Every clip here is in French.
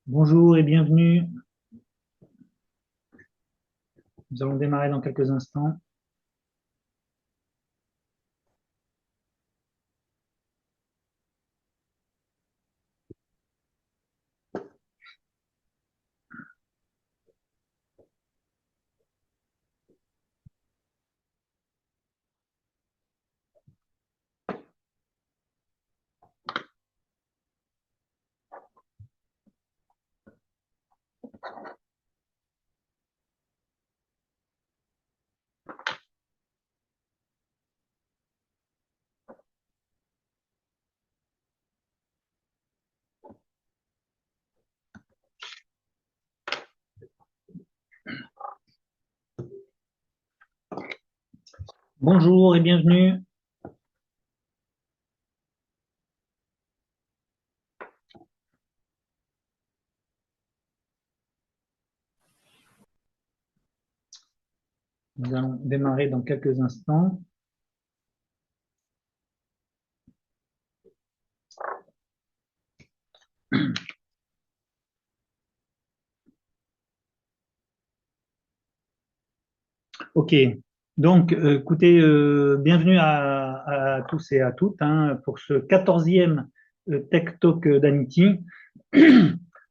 Bonjour et bienvenue. Nous allons démarrer dans quelques instants. Bonjour et bienvenue. Nous allons démarrer dans quelques instants. Ok. Donc, écoutez, bienvenue à tous et à toutes pour ce 14e Tech Talk d'Anity.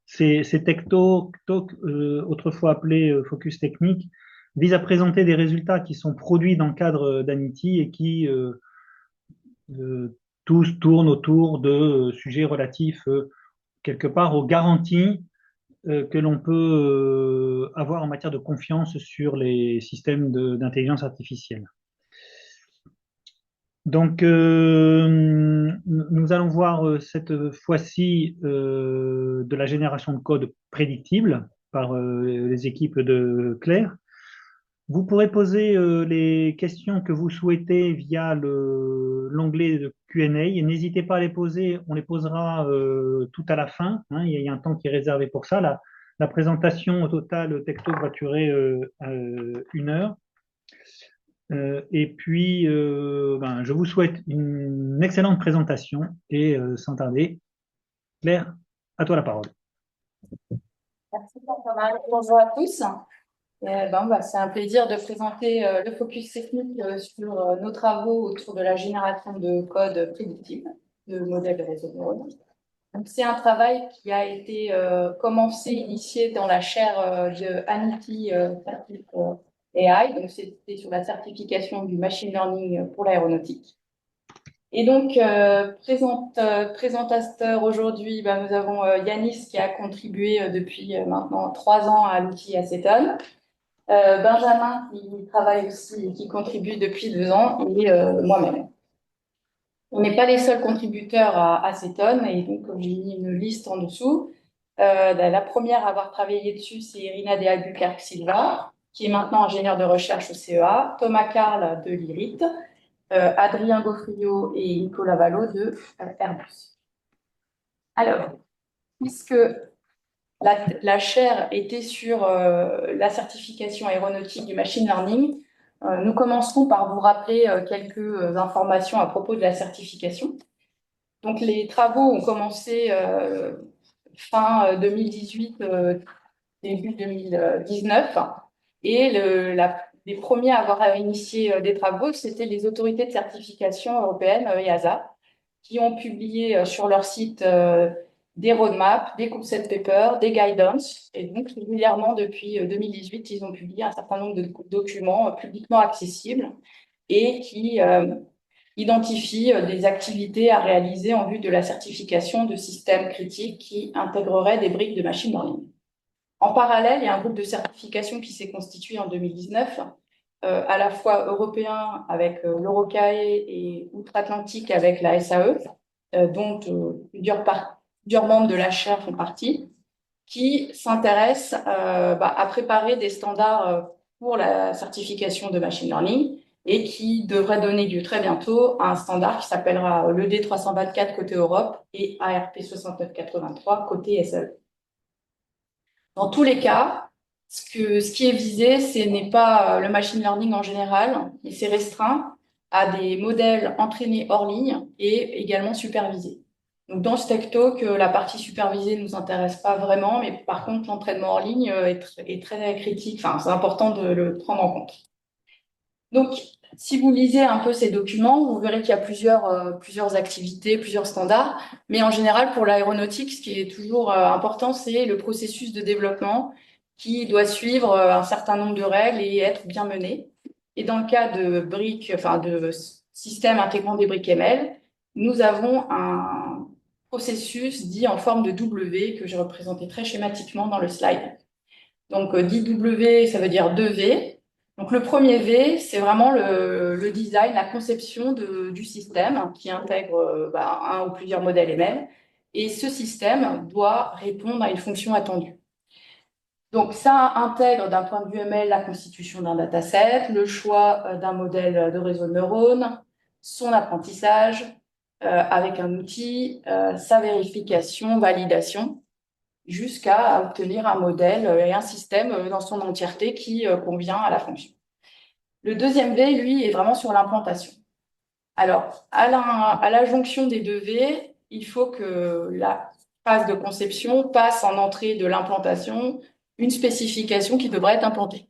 Ces Tech Talk, autrefois appelés Focus Technique, visent à présenter des résultats qui sont produits dans le cadre d'Anity et qui tous tournent autour de sujets relatifs quelque part aux garanties que l'on peut avoir en matière de confiance sur les systèmes d'intelligence artificielle. Donc, nous allons voir cette fois-ci de la génération de code prédictible par les équipes de Claire. Vous pourrez poser les questions que vous souhaitez via l'onglet de Q&A et n'hésitez pas à les poser, on les posera tout à la fin. Il y a un temps qui est réservé pour ça. La présentation au total texto va durer 1 heure. Et puis, je vous souhaite une excellente présentation et sans tarder, Claire, à toi la parole. Merci Benjamin. Bonjour à tous. C'est un plaisir de présenter le focus technique sur nos travaux autour de la génération de code prédictible de modèles de réseau de neurones. Donc, c'est un travail qui a été commencé, initié dans la chaire de Anity AI. Donc, c'était sur la certification du machine learning pour l'aéronautique. Et donc, présentateur aujourd'hui, nous avons Yanis qui a contribué depuis maintenant 3 ans à l'outil Acetone. Benjamin qui travaille aussi et qui contribue depuis 2 ans et moi-même. On n'est pas les seuls contributeurs à Acetone et donc j'ai mis une liste en dessous. La première à avoir travaillé dessus, c'est Irina de Albuquerque Silva, qui est maintenant ingénieure de recherche au CEA, Thomas Carl de l'IRIT, Adrien Gaufrio et Nicolas Vallot de Airbus. Alors, puisque la chaire était sur la certification aéronautique du machine learning, nous commencerons par vous rappeler quelques informations à propos de la certification. Donc, les travaux ont commencé fin 2018, début 2019, et les premiers à avoir initié des travaux, c'était les autorités de certification européennes, EASA, qui ont publié sur leur site des roadmaps, des concept papers, des guidance. Et donc, régulièrement, depuis 2018, ils ont publié un certain nombre de documents publiquement accessibles et qui identifient des activités à réaliser en vue de la certification de systèmes critiques qui intégreraient des briques de machine learning. En parallèle, il y a un groupe de certification qui s'est constitué en 2019, à la fois européen avec l'Eurocae et outre-Atlantique avec la SAE, dont plusieurs membres de la chaire font partie, qui s'intéressent à préparer des standards pour la certification de machine learning et qui devrait donner lieu très bientôt à un standard qui s'appellera l'ED 324 côté Europe et ARP 6983 côté SAE. Dans tous les cas, ce qui est visé, ce n'est pas le machine learning en général, et c'est restreint à des modèles entraînés hors ligne et également supervisés. Donc, dans ce Tech Talk, la partie supervisée ne nous intéresse pas vraiment, mais par contre, l'entraînement en ligne est très critique. Enfin, c'est important de le prendre en compte. Donc, si vous lisez un peu ces documents, vous verrez qu'il y a plusieurs activités, plusieurs standards. Mais en général, pour l'aéronautique, ce qui est toujours important, c'est le processus de développement qui doit suivre un certain nombre de règles et être bien mené. Et dans le cas de briques, enfin de systèmes intégrant des briques ML, nous avons un processus dit en forme de W que j'ai représenté très schématiquement dans le slide. Donc, dit W, ça veut dire 2V. Donc, le premier V, c'est vraiment le design, la conception du système qui intègre un ou plusieurs modèles ML. Et ce système doit répondre à une fonction attendue. Donc, ça intègre d'un point de vue ML la constitution d'un dataset, le choix d'un modèle de réseau de neurones, son apprentissage avec un outil, sa vérification, validation jusqu'à obtenir un modèle et un système dans son entièreté qui convient à la fonction. Le deuxième V, lui, est vraiment sur l'implantation. Alors, à la jonction des deux V, il faut que la phase de conception passe en entrée de l'implantation une spécification qui devrait être implantée.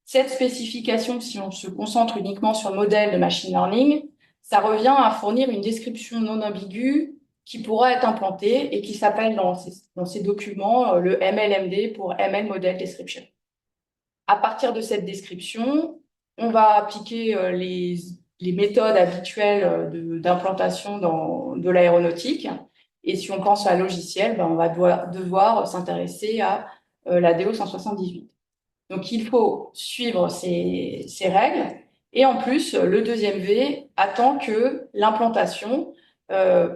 Cette spécification, si on se concentre uniquement sur le modèle de machine learning, ça revient à fournir une description non ambiguë qui pourra être implantée et qui s'appelle dans ces documents le MLMD pour ML Model Description. À partir de cette description, on va appliquer les méthodes habituelles d'implantation de l'aéronautique. Et si on pense à un logiciel, on va devoir s'intéresser à la DO 178. Donc, il faut suivre ces règles. Et en plus, le deuxième V attend que l'implantation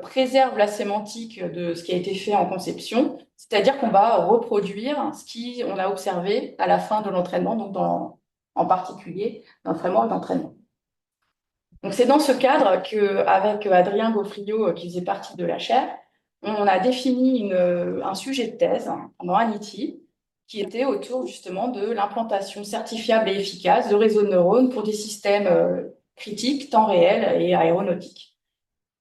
préserve la sémantique de ce qui a été fait en conception, c'est-à-dire qu'on va reproduire ce qu'on a observé à la fin de l'entraînement, donc en particulier dans le framework d'entraînement. Donc, c'est dans ce cadre qu'avec Adrien Gaufriot, qui faisait partie de la chaire, on a défini un sujet de thèse pendant un ITI qui était autour justement de l'implantation certifiable et efficace de réseaux de neurones pour des systèmes critiques, temps réel et aéronautiques.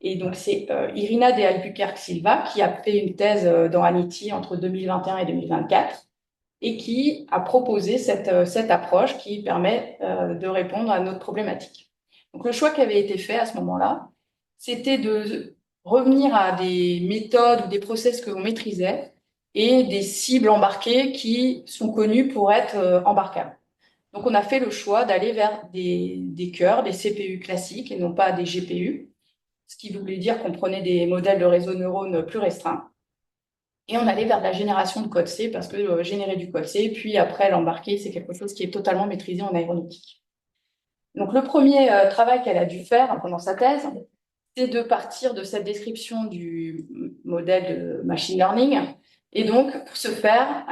Et donc, c'est Irina de Albuquerque Silva qui a fait une thèse dans Anity entre 2021 et 2024 et qui a proposé cette approche qui permet de répondre à notre problématique. Donc, le choix qui avait été fait à ce moment-là, c'était de revenir à des méthodes ou des process que l'on maîtrisait et des cibles embarquées qui sont connues pour être embarquables. Donc, on a fait le choix d'aller vers des cœurs, des CPU classiques et non pas des GPU, ce qui voulait dire qu'on prenait des modèles de réseau de neurones plus restreints. Et on allait vers de la génération de code C parce que générer du code C, puis après l'embarquer, c'est quelque chose qui est totalement maîtrisé en aéronautique. Donc, le premier travail qu'elle a dû faire pendant sa thèse, c'est de partir de cette description du modèle de machine learning. Et donc, pour ce faire,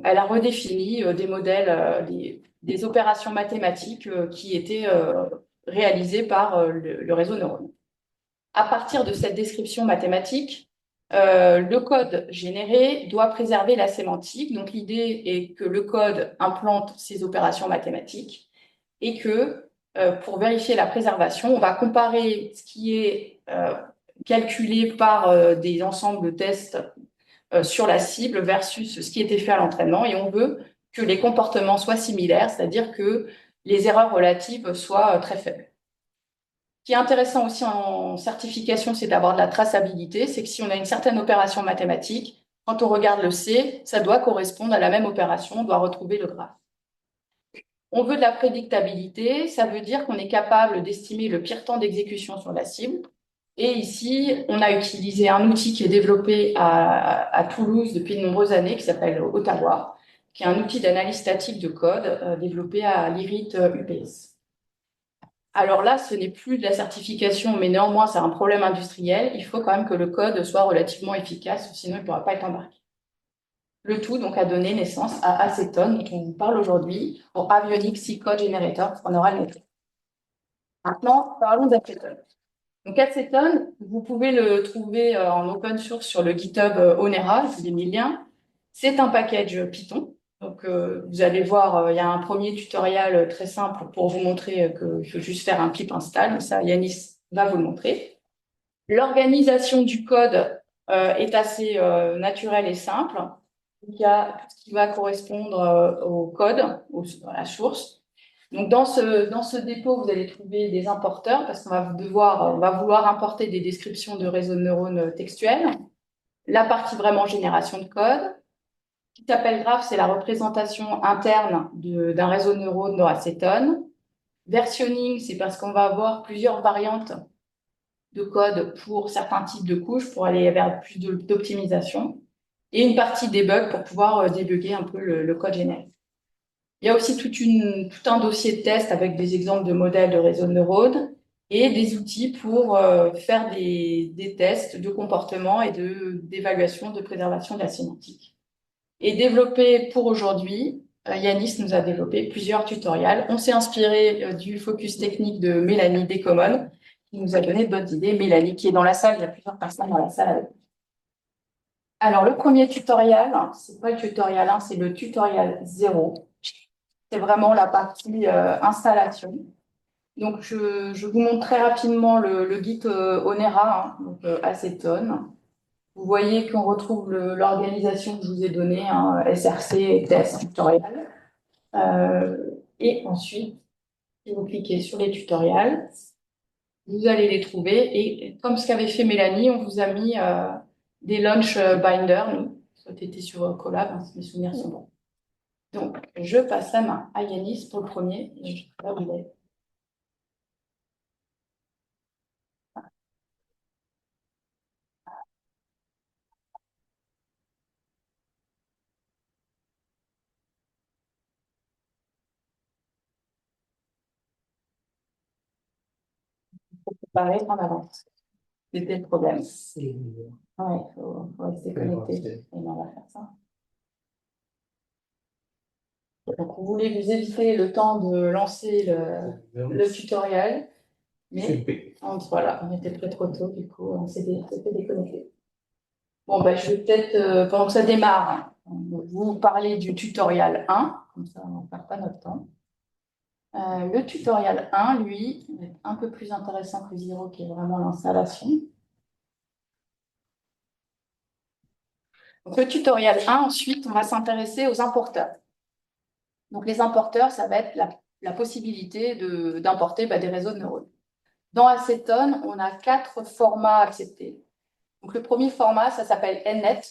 elle a redéfini des modèles, des opérations mathématiques qui étaient réalisées par le réseau neurone. À partir de cette description mathématique, le code généré doit préserver la sémantique. Donc, l'idée est que le code implante ces opérations mathématiques et que pour vérifier la préservation, on va comparer ce qui est calculé par des ensembles de tests sur la cible versus ce qui était fait à l'entraînement. Et on veut que les comportements soient similaires, c'est-à-dire que les erreurs relatives soient très faibles. Ce qui est intéressant aussi en certification, c'est d'avoir de la traçabilité. C'est que si on a une certaine opération mathématique, quand on regarde le C, ça doit correspondre à la même opération, on doit retrouver le graphe. On veut de la prédictabilité, ça veut dire qu'on est capable d'estimer le pire temps d'exécution sur la cible. Et ici, on a utilisé un outil qui est développé à Toulouse depuis de nombreuses années, qui s'appelle Ottawa, qui est un outil d'analyse statique de code développé à l'IRIT UPS. Alors là, ce n'est plus de la certification, mais néanmoins, c'est un problème industriel. Il faut quand même que le code soit relativement efficace, sinon il ne pourra pas être embarqué. Le tout donc a donné naissance à Acetone, dont on vous parle aujourd'hui, pour Avionics C Code Generator for Neural Network. Maintenant, parlons d'Acetone. Donc Acetone, vous pouvez le trouver en open source sur le GitHub Onera, je vous ai mis le lien. C'est un package Python. Donc vous allez voir, il y a un premier tutoriel très simple pour vous montrer qu'il faut juste faire un pip install. Ça, Yanis va vous le montrer. L'organisation du code est assez naturel et simple. Il y a tout ce qui va correspondre au code, à la source. Donc, dans ce dépôt, vous allez trouver des importeurs parce on va vouloir importer des descriptions de réseaux de neurones textuels. La partie vraiment génération de code. Ce qui s'appelle graph, c'est la représentation interne d'un réseau de neurones dans acétone. Versionning, c'est parce qu'on va avoir plusieurs variantes de code pour certains types de couches pour aller vers plus d'optimisation. Et une partie debug pour pouvoir débugger un peu le code générique. Il y a aussi tout un dossier de test avec des exemples de modèles de réseaux de neurones et des outils pour faire des tests de comportement et d'évaluation de préservation de la sémantique. Et développé pour aujourd'hui, Yanis nous a développé plusieurs tutoriels. On s'est inspiré du focus technique de Mélanie Descommon, qui nous a donné de bonnes idées. Mélanie, qui est dans la salle, il y a plusieurs personnes dans la salle avec nous. Alors, le premier tutoriel, c'est pas le tutoriel 1, c'est le tutoriel 0. C'est vraiment la partie installation. Donc, je vous montre très rapidement le Git Onera, donc Acetone. Vous voyez qu'on retrouve l'organisation que je vous ai donnée, hein, SRC, test, tutoriel. Et ensuite, si vous cliquez sur les tutoriels, vous allez les trouver. Et comme ce qu'avait fait Mélanie, on vous a mis des launch binders, nous. Ça a été sur Colab, hein, si mes souvenirs sont bons. Donc, je passe la main à Yanis pour le premier. Là où il est. Pareil, en avance. C'était le problème. Ouais, faut rester connecté. Et on va faire ça. Donc, vous voulez vous éviter le temps de lancer le tutoriel, mais voilà, on était prêt trop tôt, du coup, on s'est fait déconnecter. Bon, ben, je vais peut-être, pendant que ça démarre, hein, vous parler du tutoriel 1, comme ça on ne perd pas notre temps. Le tutoriel 1, lui, va être un peu plus intéressant que le 0, qui est vraiment l'installation. Donc, le tutoriel 1, ensuite, on va s'intéresser aux importeurs. Donc, les importeurs, ça va être la possibilité d'importer des réseaux de neurones. Dans Acetone, on a 4 formats acceptés. Donc, le premier format, ça s'appelle NNet.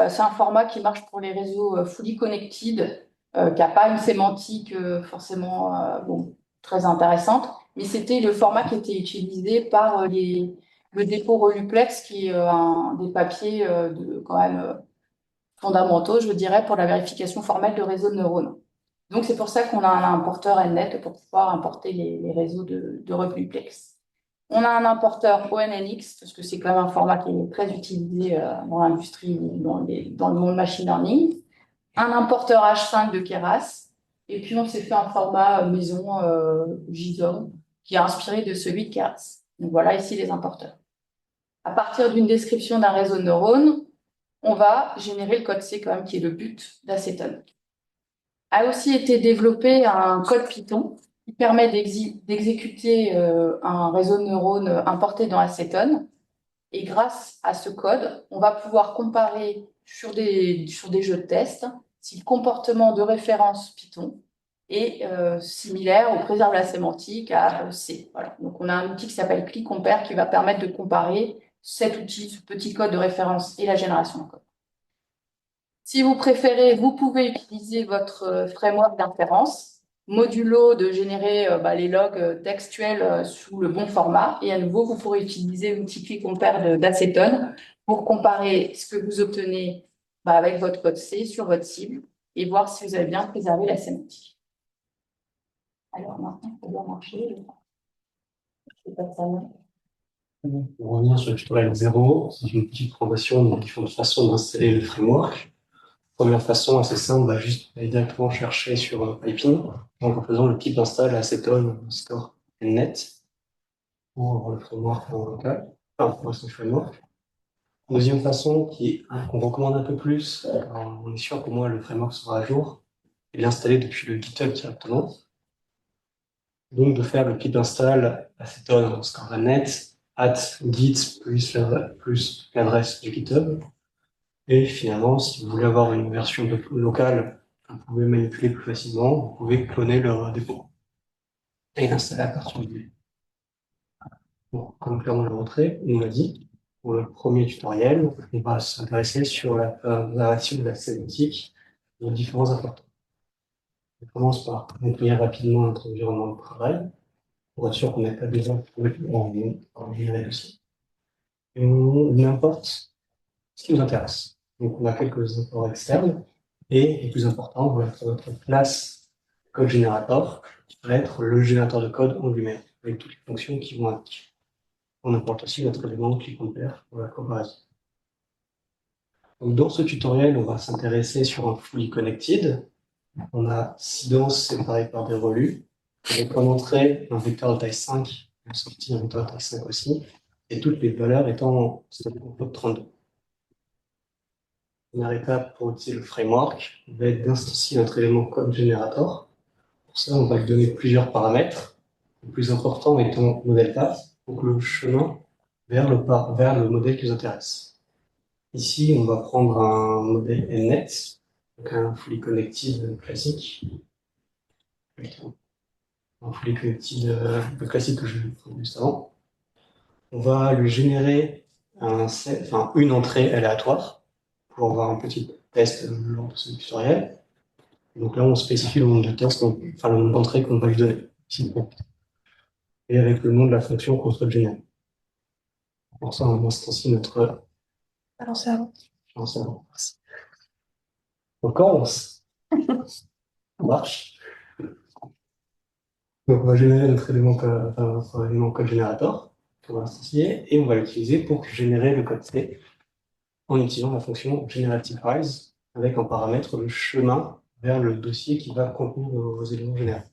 C'est un format qui marche pour les réseaux fully connected, qui n'a pas une sémantique forcément très intéressante, mais c'était le format qui était utilisé par le dépôt Reluplex, qui est un des papiers quand même fondamentaux, je dirais, pour la vérification formelle de réseaux de neurones. Donc, c'est pour ça qu'on a un importeur NNet pour pouvoir importer les réseaux de Reluplex. On a un importeur ONNX, parce que c'est quand même un format qui est très utilisé dans l'industrie, dans le monde machine learning. Un importeur H5 de Keras. Et puis, on s'est fait un format maison JSON qui est inspiré de celui de Keras. Donc, voilà ici les importeurs. À partir d'une description d'un réseau de neurones, on va générer le code C quand même, qui est le but d'Acetone. A aussi été développé un code Python qui permet d'exécuter un réseau de neurones importé dans Acetone. Et grâce à ce code, on va pouvoir comparer sur des jeux de test si le comportement de référence Python est similaire ou préserve la sémantique à C. Voilà. Donc, on a un outil qui s'appelle ClickCompare qui va permettre de comparer cet outil, ce petit code de référence et la génération de code. Si vous préférez, vous pouvez utiliser votre framework d'inférence, modulo de générer les logs textuels sous le bon format. Et à nouveau, vous pourrez utiliser l'outil ClickCompare d'Acetone pour comparer ce que vous obtenez avec votre code C sur votre cible et voir si vous avez bien préservé la sémantique. Alors maintenant, ça doit marcher. Je sais pas ça. Pour revenir sur le tutoriel 0, c'est une petite présentation de différentes façons d'installer le framework. Première façon assez simple, on va juste aller directement chercher sur Piping, donc en faisant le type d'install Acetone store net pour le framework local, enfin pour le framework. Deuxième façon qu'on recommande un peu plus, on est sûr que moi le framework sera à jour, et l'installer depuis le GitHub directement. Donc de faire le kit install Acetone store net @git plus l'adresse du GitHub. Et finalement, si vous voulez avoir une version locale, vous pouvez manipuler plus facilement, vous pouvez cloner leur dépôt et l'installer à partir du. Bon, comme clairement le montrer, on l'a dit, pour le premier tutoriel, on va s'intéresser sur la narration de la sémantique de différents importants. On commence par nettoyer rapidement notre environnement de travail pour être sûr qu'on n'a pas besoin en générer aussi. Et on importe ce qui nous intéresse. Donc, on a quelques imports externes et les plus importants vont être notre classe code générateur, qui va être le générateur de code en lui-même, avec toutes les fonctions qui vont avec. On importe aussi notre élément click-compare pour la comparaison. Donc, dans ce tutoriel, on va s'intéresser sur un fully connected. On a 6 danses séparées par des relus. Avec comme entrée un vecteur de taille 5, une sortie un vecteur de taille 5 aussi, et toutes les valeurs étant en stop 32. Première étape pour utiliser le framework va être d'instancier notre élément code generator. Pour ça, on va lui donner plusieurs paramètres. Le plus important étant modèle path, donc le chemin vers le modèle qui nous intéresse. Ici, on va prendre un modèle NNet, donc un fully connected classique. Un fully connected le classique que je vous ai juste avant. On va lui générer une entrée aléatoire pour avoir un petit test lors de ce tutoriel. Donc là, on spécifie le nombre de tests, enfin le nombre d'entrées qu'on va lui donner. Ici. Et avec le nom de la fonction qu'on souhaite générer. Pour ça, on instancie notre. Alors ça va. Merci. On commence. Ça marche. Donc, on va générer notre élément code générateur qu'on va instancier et on va l'utiliser pour générer le code C en utilisant la fonction generateIze avec en paramètre le chemin vers le dossier qui va contenir vos éléments générés.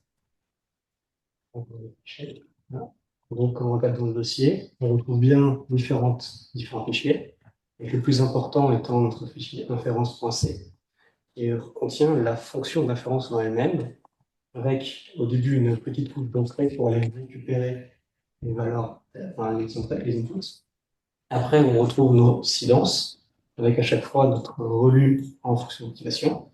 Donc, quand on regarde dans le dossier, on retrouve bien différents fichiers, et le plus important étant notre fichier inférence.c, qui contient la fonction d'inférence en elle-même, avec au début une petite couche d'entrée pour aller récupérer les valeurs, enfin les inputs. Après, on retrouve nos silences, avec à chaque fois notre relu en fonction d'activation.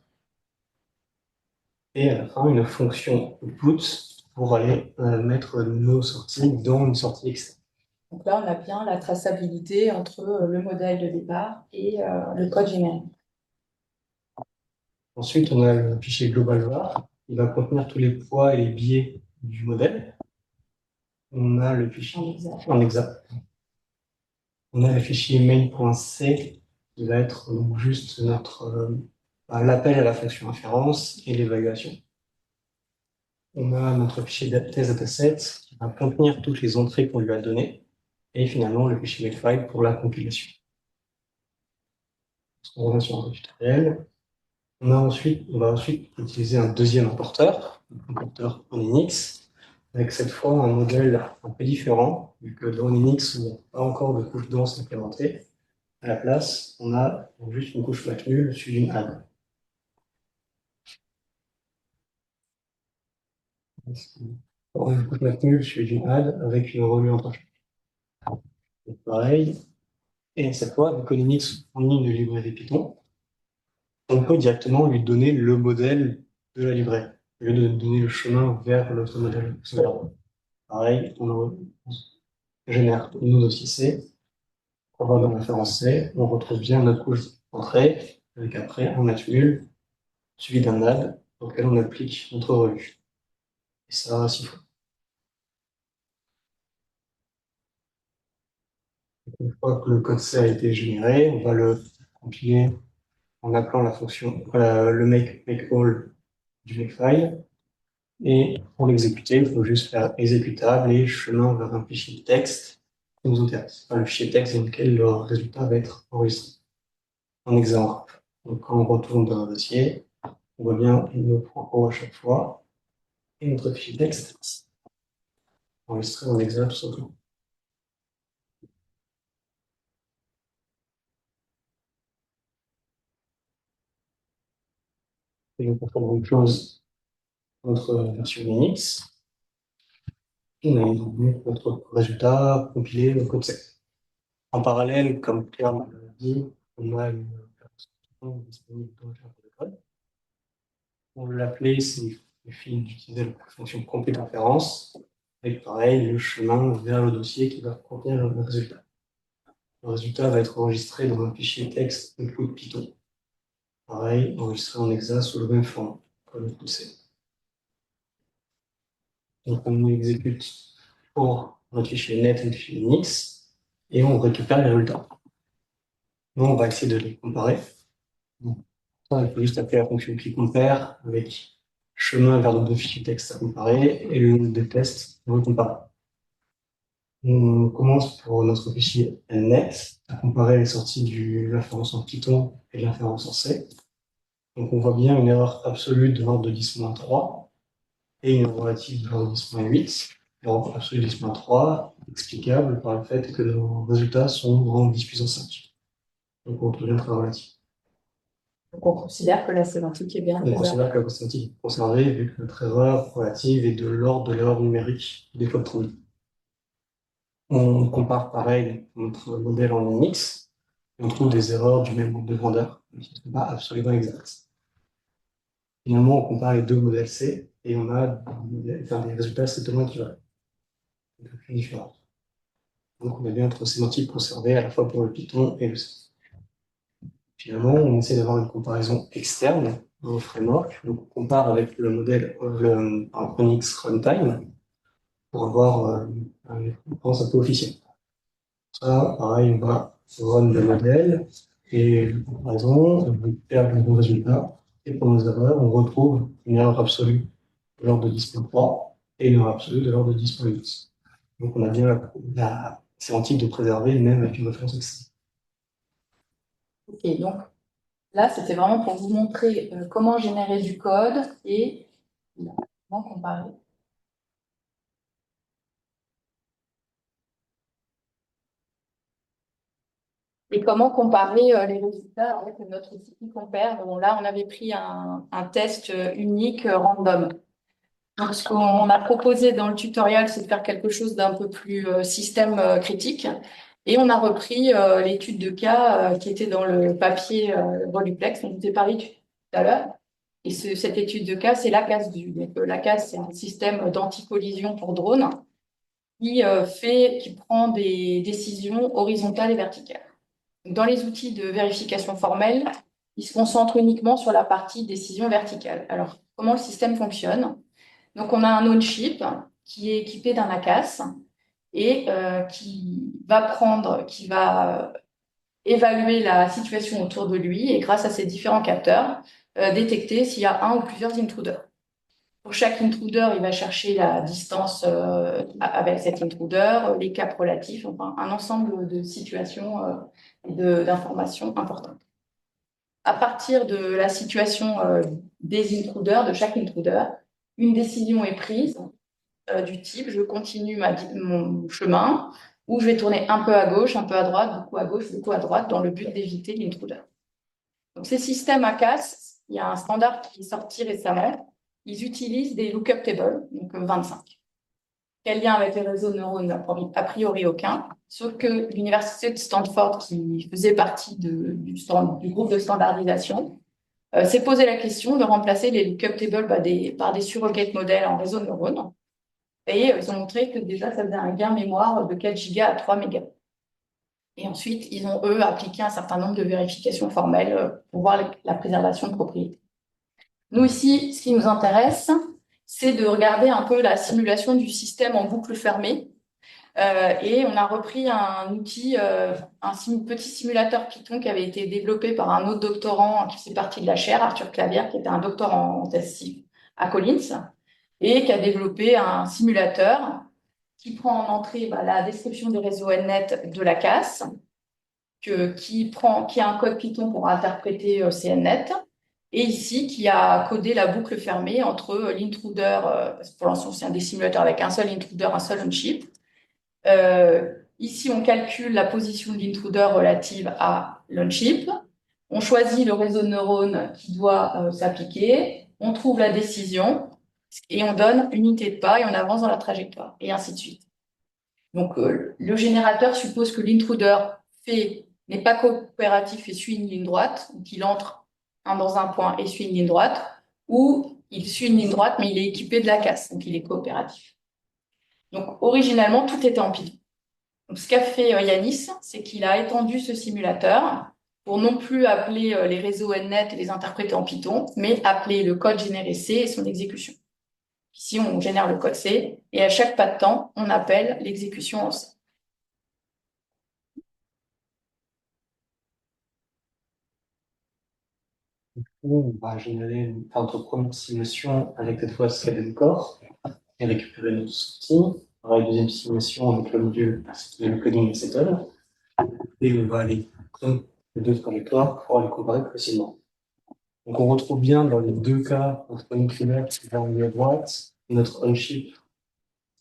Et à la fin, une fonction output pour aller mettre nos sorties dans une sortie externe. Donc là, on a bien la traçabilité entre le modèle de départ et le code générique. Ensuite, on a le fichier global var. Il va contenir tous les poids et les biais du modèle. On a le fichier en exact. On a le fichier main.c qui va être donc juste l'appel à la fonction inférence et l'évaluation. On a notre fichier test dataset qui va contenir toutes les entrées qu'on lui a données. Et finalement, le fichier makefile pour la compilation. On revient sur un tutoriel. On va ensuite utiliser un deuxième importeur en Linux, avec cette fois un modèle un peu différent, vu que dans Linux, on n'a pas encore de couche dense implémentée. À la place, on a juste une couche mat nulle suivie d'une add. Une couche mat nulle suivie d'une add avec une relu en prochain. Pareil. Et cette fois, vu que Linux fournit une librairie Python, on peut directement lui donner le modèle de la librairie, au lieu de donner le chemin vers l'autre modèle. Pareil, on génère nos dossiers C. On va dans l'inférence C, on retrouve bien notre couche d'entrée, avec après un match nul, suivi d'un add, dans lequel on applique notre relu. Et ça, 6 fois. Une fois que le code C a été généré, on va le compiler en appelant la fonction, le make all du makefile. Et pour l'exécuter, il faut juste faire exécutable et chemin vers un fichier de texte qui nous intéresse. Enfin, le fichier texte dans lequel le résultat va être enregistré. Un exemple. Donc, quand on retourne dans un dossier, on voit bien le point O à chaque fois et notre fichier texte enregistré en exa tout simplement. Et on peut faire la même chose dans notre version Linux. on a donc notre résultat compilé au code sec. En parallèle, comme Claire l'a dit, on a une version disponible dans le Java de code. On l'appelait, c'est le fil d'utiliser la fonction compute référence, avec pareil le chemin vers le dossier qui va contenir le résultat. Le résultat va être enregistré dans un fichier texte include Python. Pareil, enregistré en exa sous le même format que le C. Donc on exécute pour notre fichier net et le fichier Unix et on récupère les résultats. Nous, on va essayer de les comparer. Donc, ça, il faut juste appeler la fonction qui compare avec chemin vers nos deux fichiers texte à comparer et le nombre de tests à comparer. On commence pour notre fichier net à comparer les sorties de l'inférence en Python et de l'inférence en C. Donc on voit bien une erreur absolue de l'ordre de 10-3 et une relative de l'ordre de 10-8. L'erreur absolue de 10-3 explicable par le fait que nos résultats sont en 10 puissance 5. Donc on devient très relatif. Donc, on considère que la sémantique est bien On préservée. considère que la sémantique est conservée vu que notre erreur relative est de l'ordre de l'erreur numérique des codes produits. On compare pareil notre modèle en Unix et on trouve des erreurs du même ordre de grandeur, mais qui ne sont pas absolument exactes. Finalement, on compare les deux modèles C et on a des résultats strictement équivalents, plus différents. Donc on a bien notre sémantique conservée à la fois pour le Python et le C. Finalement, on essaie d'avoir une comparaison externe au framework. Donc on compare avec le modèle Unix Runtime pour avoir une réponse un peu officielle. Ça, pareil, on va run le modèle et la comparaison, on récupère le bon résultat. Et pour nos erreurs, on retrouve une erreur absolue de l'ordre de 10.3 et une erreur absolue de l'ordre de 10.8. Donc on a bien la sémantique de préserver même avec une référence externe. Ok, donc là, c'était vraiment pour vous montrer comment générer du code et comment comparer. Et comment comparer les résultats avec notre outil qui compare. Bon, là, on avait pris un test unique random. Donc, ce qu'on a proposé dans le tutoriel, c'est de faire quelque chose d'un peu plus système critique. Et on a repris l'étude de cas qui était dans le papier Voluplex, dont je vous ai parlé tout à l'heure. Et cette étude de cas, c'est l'ACAS-VU. Donc, l'ACAS, c'est un système d'anti-collision pour drone qui prend des décisions horizontales et verticales. Dans les outils de vérification formelle, ils se concentrent uniquement sur la partie décision verticale. Alors, comment le système fonctionne? Donc, on a un on-chip qui est équipé d'un ACAS et qui va évaluer la situation autour de lui et grâce à ces différents capteurs, détecter s'il y a un ou plusieurs intruders. Pour chaque intruder, il va chercher la distance avec cet intruder, les caps relatifs, enfin un ensemble de situations et d'informations importantes. À partir de la situation des intruders, de chaque intruder, une décision est prise du type je continue mon chemin ou je vais tourner un peu à gauche, un peu à droite, beaucoup à gauche, beaucoup à droite dans le but d'éviter l'intruder. Donc ces systèmes ACAS, il y a un standard qui est sorti récemment. Ils utilisent des lookup tables, donc 25. Quel lien avec les réseaux de neurones? A priori aucun. Sauf que l'université de Stanford, qui faisait partie du groupe de standardisation, s'est posé la question de remplacer les lookup tables par des surrogate modèles en réseau de neurones. Et ils ont montré que déjà, ça faisait un gain mémoire de 4 gigas à 3 mégas. Et ensuite, ils ont, eux, appliqué un certain nombre de vérifications formelles pour voir la préservation de propriété. Nous, ici, ce qui nous intéresse, c'est de regarder un peu la simulation du système en boucle fermée. Et on a repris un outil, petit simulateur Python qui avait été développé par un autre doctorant qui fait partie de la chaire, Arthur Clavière, qui était un doctorant en TESSI à Collins, et qui a développé un simulateur qui prend en entrée la description des réseaux NNet de la CAS, qui a un code Python pour interpréter CNNet, et ici qui a codé la boucle fermée entre l'intruder, parce que pour l'instant c'est un des simulateurs avec un seul intruder, un seul on-chip. Ici on calcule la position de l'intruder relative à l'on-chip. On choisit le réseau de neurones qui doit s'appliquer. On trouve la décision. et on donne une unité de pas et on avance dans la trajectoire, et ainsi de suite. Donc, le générateur suppose que l'intruder n'est pas coopératif et suit une ligne droite, donc il entre dans un point et suit une ligne droite, ou il suit une ligne droite, mais il est équipé de la casse, donc il est coopératif. Donc, originalement, tout était en Python. Donc, ce qu'a fait Yanis, c'est qu'il a étendu ce simulateur pour non plus appeler les réseaux NNet et les interpréter en Python, mais appeler le code généré C et son exécution. Ici, on génère le code C, et à chaque pas de temps, on appelle l'exécution en C. On va générer notre première simulation avec cette fois Scaled Core et récupérer notre sortie. Pareil, deuxième simulation avec le module le coding et settle. Et on va aller prendre les deux trajectoires pour les comparer facilement. Donc on retrouve bien dans les deux cas, notre increment qui va en lieu à droite, et notre on-chip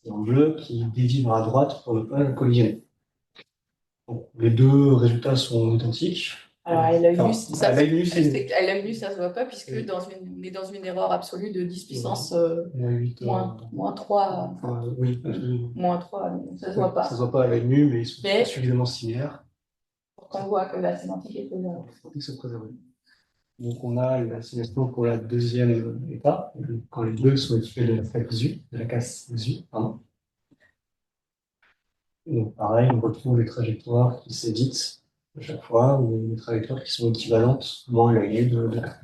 en bleu qui dévie vers à droite pour ne pas le collisionner. Donc, les deux résultats sont identiques. Alors, à l'œil nu, ça se voit pas, puisque oui. on est dans une erreur absolue de 10 puissance moins 3. Oui, Moins 3, ça se voit pas. Ça se voit pas à l'œil nu, mais ils sont suffisamment similaires. Pour qu'on voit que la sémantique est préservée. Ils sont préservés. Donc, on a la simulation pour la deuxième étape, quand les deux sont équipés de la fac XU, de la casse XU, pardon. Donc, pareil, on retrouve les trajectoires qui s'éditent à chaque fois, ou les trajectoires qui sont équivalentes, moins l'œil nu de la.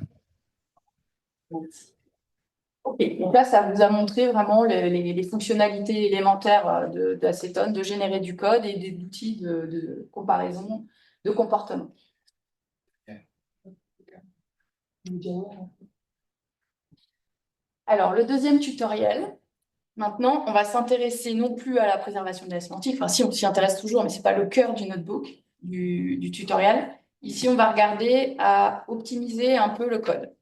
Ok, donc là, ça vous a montré vraiment les fonctionnalités élémentaires d'Acetone, de générer du code et des outils de comparaison de comportement. Alors, le deuxième tutoriel, maintenant, on va s'intéresser non plus à la préservation de la sémantique, enfin si, on s'y intéresse toujours, mais ce n'est pas le cœur du notebook, du tutoriel. Ici, on va regarder à optimiser un peu le code.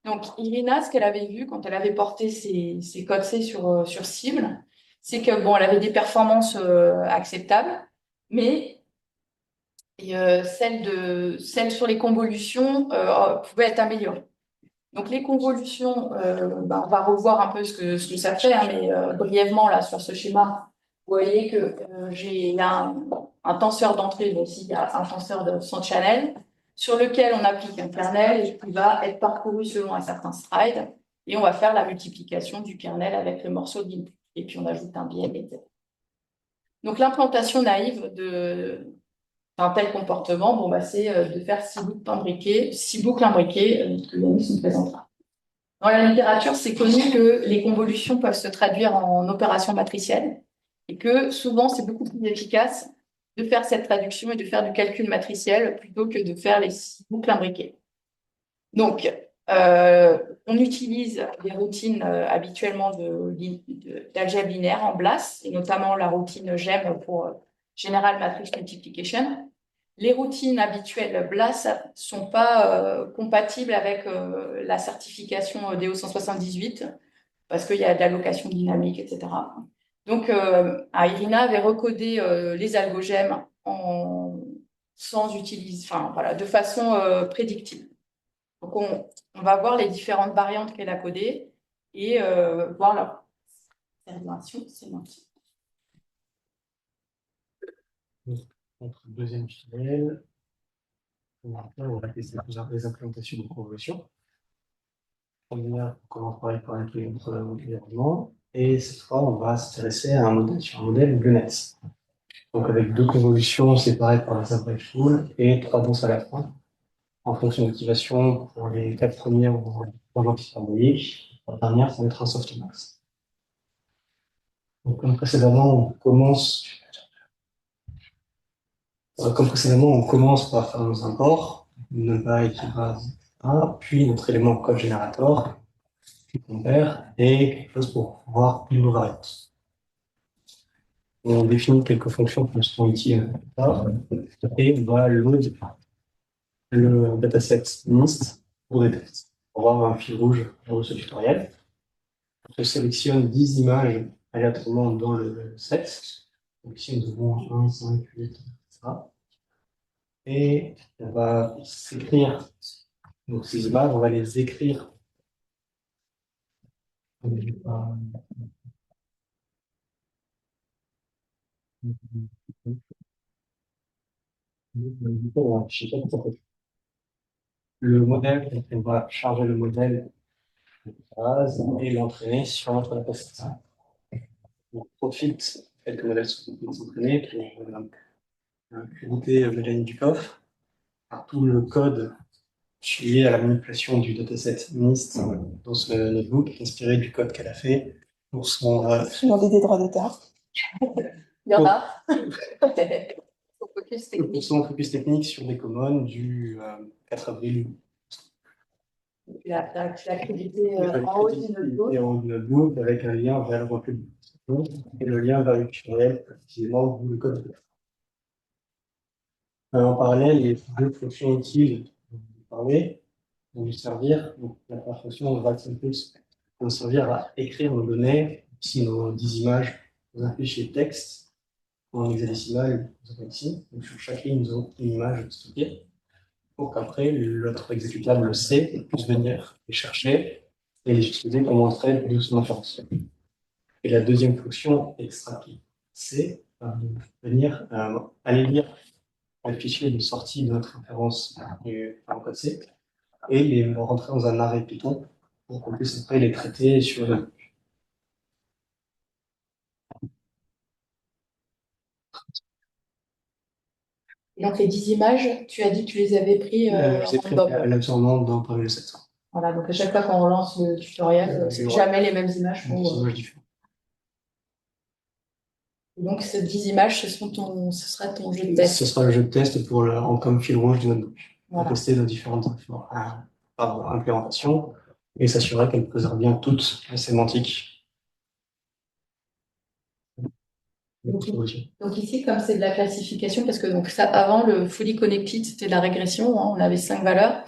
Donc, Irina, ce qu'elle avait vu quand elle avait porté ses codes C sur cible, c'est que, bon, elle avait des performances acceptables, mais celles sur les convolutions pouvaient être améliorées. Donc, les convolutions, on va revoir un peu ce que ça fait, hein, mais brièvement, là, sur ce schéma, vous voyez que j'ai un tenseur d'entrée, mais aussi il y a un tenseur de son channel, sur lequel on applique un kernel et qui va être parcouru selon un certain stride, et on va faire la multiplication du kernel avec le morceau de l'input, et puis on ajoute un biais, etc. Donc, l'implantation naïve d'un tel comportement, c'est de faire 6 boucles imbriquées, que Yannis nous présentera. Dans la littérature, c'est connu que les convolutions peuvent se traduire en opérations matricielles et que souvent, c'est beaucoup plus efficace de faire cette traduction et de faire du calcul matriciel plutôt que de faire les 6 boucles imbriquées. Donc, on utilise les routines habituellement d'algèbre linéaire en BLAS, et notamment la routine GEM pour General Matrix Multiplication. Les routines habituelles BLAS ne sont pas compatibles avec la certification DO 178 parce qu'il y a de l'allocation dynamique, etc. Donc, Irina avait recodé les algogèmes de façon prédictive. Donc, on va voir les différentes variantes qu'elle a codées et voir leur préservation sémantique. Notre deuxième tunnel, on va tester les implémentations de convolution. On commence par inclure notre environnement, et cette fois, on va s'intéresser à un modèle GNET. Donc, avec deux convolutions séparées par les average pool et 3 danses à la fin, en fonction de l'activation pour les 4 premières pour symbolique. La dernière, ça va être un softmax. Donc, comme précédemment, on commence par faire nos imports, numpy qui base 1, puis notre élément code générateur, qui compare, et quelque chose pour voir une nos variantes. On définit quelques fonctions qui sont utiles et on va load le dataset NIST pour des tests. On va avoir un fil rouge dans ce tutoriel. On sélectionne 10 images aléatoirement dans le set. Donc ici, nous avons 1, 5, 8, etc. Et on va s'écrire donc ces images, on va les écrire Le modèle, on va charger le modèle de base et l'entraîner sur notre dataset. On profite du fait que le modèle soit entraîné pour créditer Mélanie Ducoff par tout le code lié à la manipulation du dataset MNIST dans ce notebook, inspiré du code qu'elle a fait pour son. Demander des droits d'auteur. Il y en a. Pour son focus technique sur des communs du 4 avril. La crédité en haut du notebook. Et en notebook avec un lien vers le replay et le lien vers l'URL, précisément où le code. En parallèle, les deux fonctions utiles dont vous parlez vont nous servir. Donc, la première fonction, Write Impulse, va nous servir à écrire nos données, ici nos 10 images, dans un fichier texte, en hexadécimal, ici. Donc, sur chaque ligne, nous avons une image stockée, pour qu'après, l'autre exécutable C puisse venir les chercher et les utiliser comme entrée de son inference. Et la deuxième fonction, extract C, va venir aller lire le fichier de sortie de notre référence en code C et les rentrer dans un arrêt Python pour qu'on puisse après les traiter sur le. Donc les 10 images, tu as dit que tu les avais pris Je les ai pris aléatoirement dans Pavel 700. Voilà, donc à chaque fois qu'on relance le tutoriel, c'est jamais les mêmes images. Images différentes. Donc ces 10 images, ce sera ton jeu de test. Ce sera le jeu de test pour comme fil rouge du notebook. Voilà. Pour tester nos différentes implémentations et s'assurer qu'elles préservent bien toute la sémantique. Donc ici, comme c'est de la classification, parce que donc ça, avant le fully connected, c'était de la régression, hein, on avait 5 valeurs.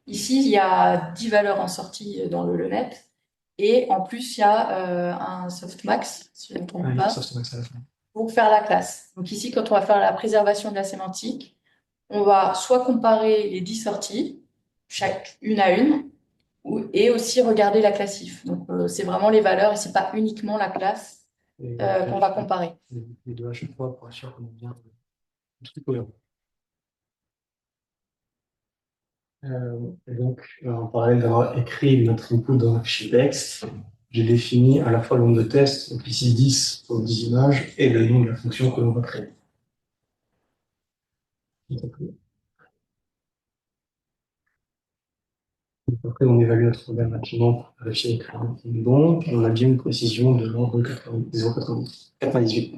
Ici, il y a 10 valeurs en sortie dans le net. Et en plus, il y a un softmax, si je ne me trompe pas, softmax à la fin. Pour faire la classe. Donc ici, quand on va faire la préservation de la sémantique, on va soit comparer les 10 sorties, chaque une à une, et aussi regarder la classif. Donc c'est vraiment les valeurs et c'est pas uniquement la classe qu'on va comparer. Les deux à chaque fois pour assurer qu'on est bien tout cohérent. Donc, en parallèle d'avoir écrit notre input dans un fichier texte, j'ai défini à la fois le nombre de tests, donc ici 10 pour 10 images, et le nom de la fonction que l'on va créer. Après, on évalue notre problème rapidement pour vérifier que c'est bon, et on a bien une précision de l'ordre 98.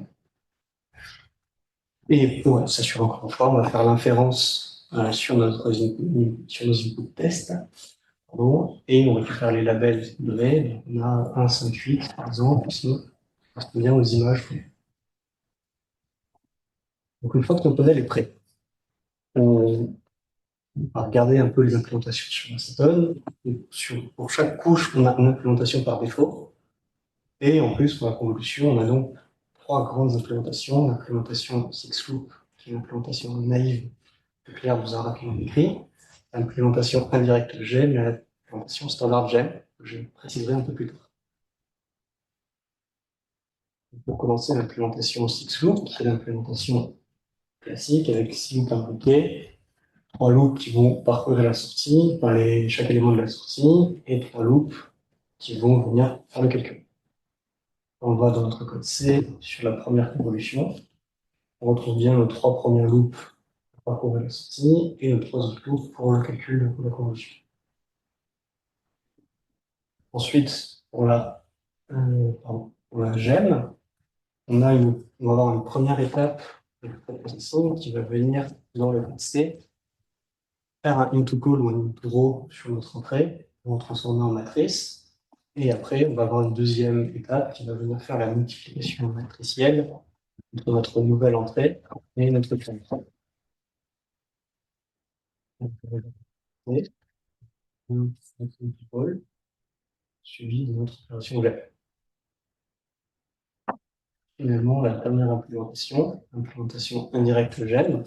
Et pour s'assurer encore une fois, on va faire l'inférence sur nos input tests. Et on récupère les labels donnés. On a 1, 5, 8, par exemple, ici. On se bien aux images. Donc, une fois que notre modèle est prêt, on va regarder un peu les implémentations sur Acetone. Pour chaque couche, on a une implémentation par défaut. Et en plus, pour la convolution, on a donc 3 grandes implémentations. L'implémentation Six-Loop, qui est une implémentation naïve que Claire vous a rapidement décrit. L'implémentation indirecte GEM et l'implémentation standard GEM, que je préciserai un peu plus tard. Pour commencer, l'implémentation Six-Loop, qui est l'implémentation classique avec 6 loops imbriqués, 3 loops qui vont parcourir la sortie, chaque élément de la sortie, et 3 loops qui vont venir faire le calcul. On va dans notre code C sur la première convolution. On retrouve bien nos 3 premiers loops pour parcourir la sortie et nos 3 autres loops pour le calcul de la convolution. Ensuite, pour la GEM, on va avoir une première étape de processing qui va venir dans le code C faire un into call ou un into row sur notre entrée, on va transformer en matrice, et après on va avoir une deuxième étape qui va venir faire la multiplication matricielle entre notre nouvelle entrée et notre entrée. Suivi de notre opération globale. Finalement, la première implémentation indirecte GEM,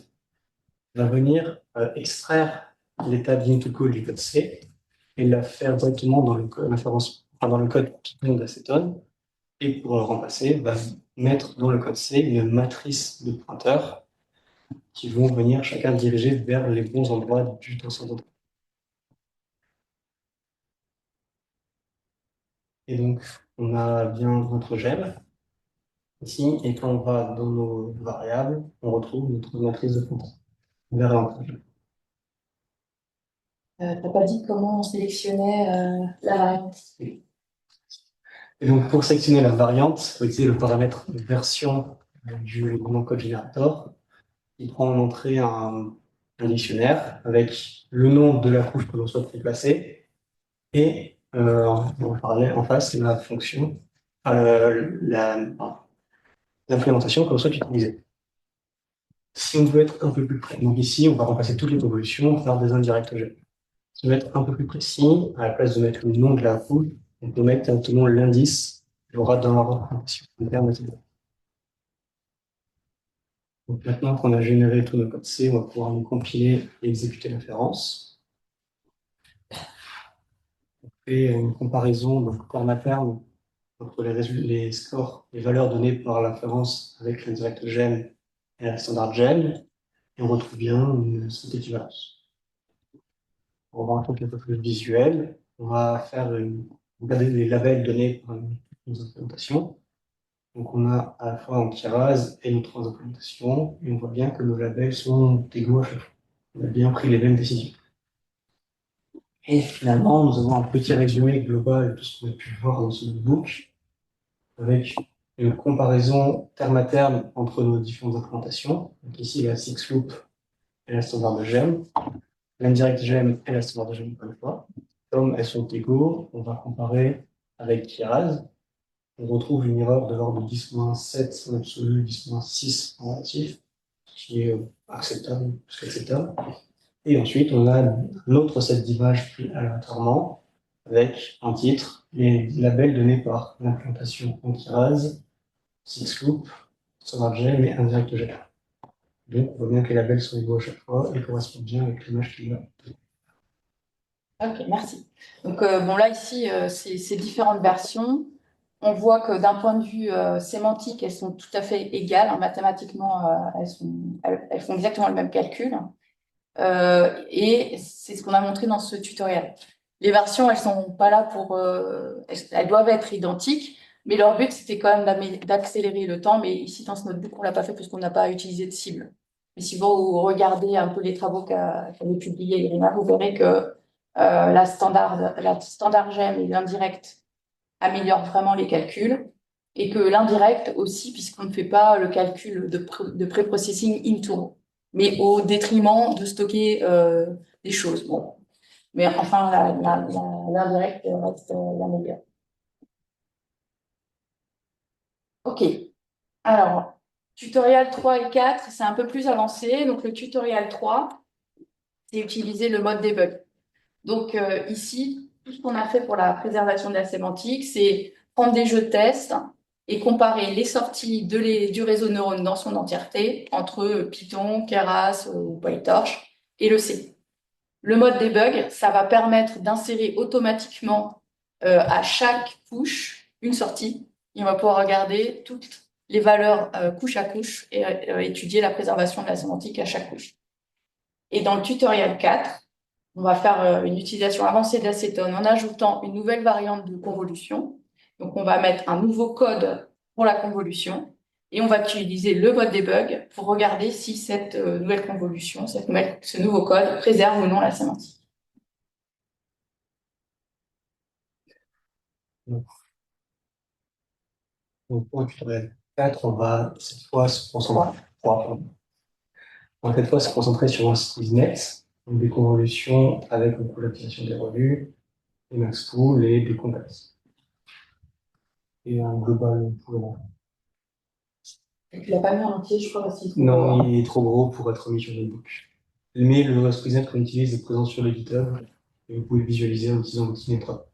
va venir extraire l'étape d'IntoCall du code C et la faire directement dans l'inférence dans le code Python d'acétone, et pour le remplacer, va mettre dans le code C une matrice de pointeurs qui vont venir chacun diriger vers les bons endroits du tenseur. Et donc, on a bien notre gel ici, et quand on va dans nos variables, on retrouve notre matrice de pointeurs. On verra en fait. T'as pas dit comment on sélectionnait la variante. Et donc, pour sélectionner la variante, il faut utiliser le paramètre version du code generator. Il prend en entrée un dictionnaire avec le nom de la couche que l'on souhaite remplacer et en parallèle, en face, la fonction, l'implémentation que l'on souhaite utiliser. Si on veut être un peu plus précis, donc ici, on va remplacer toutes les convolutions par des indirects G. Si on veut être un peu plus précis, à la place de mettre le nom de la couche, on peut mettre directement l'indice qu'il y aura dans la représentation interne. Donc maintenant qu'on a généré tout notre code C, on va pouvoir nous compiler et exécuter l'inférence. On fait une comparaison donc terme à terme entre les scores, les valeurs données par l'inférence avec l'indirect gem et la standard gem, et on retrouve bien cette équivalence. Pour voir un truc un peu plus visuel, on va regarder les labels donnés par nos implémentations. Donc on a à la fois en Keras et nos trois implémentations, et on voit bien que nos labels sont égaux à chaque fois. On a bien pris les mêmes décisions. Et finalement, nous avons un petit résumé global de tout ce qu'on a pu voir dans ce book, avec une comparaison terme à terme entre nos différentes implémentations. Donc ici, la six loop et la standard de gem, l'indirect gem et la standard de gem encore une fois. Comme elles sont égaux, on va comparer avec Keras. On retrouve une erreur de l'ordre de 10-7 en absolu, 10-6 en relatif, qui est acceptable, plus acceptable. Et ensuite, on a un autre set d'images pris aléatoirement avec un titre et labels donnés par l'implémentation anti-rase, six loop, standard gem et indirect gem. Donc, on voit bien que les labels sont égaux à chaque fois et correspondent bien avec l'image qu'il y a. Ok, merci. Donc, bon, là, ici, ces différentes versions, on voit que d'un point de vue sémantique, elles sont tout à fait égales. Hein, mathématiquement, elles font exactement le même calcul. Et c'est ce qu'on a montré dans ce tutoriel. Les versions, elles sont pas là pour... elles doivent être identiques, mais leur but, c'était quand même d'accélérer le temps. Mais ici, dans ce notebook, on l'a pas fait parce qu'on n'a pas utilisé de cible. Mais si vous regardez un peu les travaux qu'avait publié Irina, vous verrez que la standard gem et l'indirect améliorent vraiment les calculs. Et que l'indirect aussi, puisqu'on ne fait pas le calcul de pré-processing into, mais au détriment de stocker des choses. Bon. Mais enfin, l'indirect reste la meilleure. OK. Alors, tutoriel 3 et 4, c'est un peu plus avancé. Donc, le tutoriel 3, c'est utiliser le mode debug. Donc, ici, tout ce qu'on a fait pour la préservation de la sémantique, c'est prendre des jeux de test et comparer les sorties du réseau de neurones dans son entièreté entre Python, Keras ou PyTorch et le C. Le mode debug, ça va permettre d'insérer automatiquement à chaque couche une sortie. Et on va pouvoir regarder toutes les valeurs couche à couche et étudier la préservation de la sémantique à chaque couche. Et dans le tutoriel 4, on va faire une utilisation avancée d'acétone en ajoutant une nouvelle variante de convolution. Donc, on va mettre un nouveau code pour la convolution et on va utiliser le mode debug pour regarder si cette nouvelle convolution, ce nouveau code préserve ou non la sémantique. Donc, pour le tutoriel 4, on va cette fois se concentrer, on va cette fois se concentrer sur un squeeze-net, donc des convolutions avec une l'application des revues, des max pool et des convex. Et un global pour... Tu l'as pas mis en entier, je crois, parce qu'il est trop Non, gros. il est trop gros pour être mis sur le book. Mais le squeeze-net qu'on utilise est présent sur le GitHub et vous pouvez visualiser en utilisant l'outil Netra.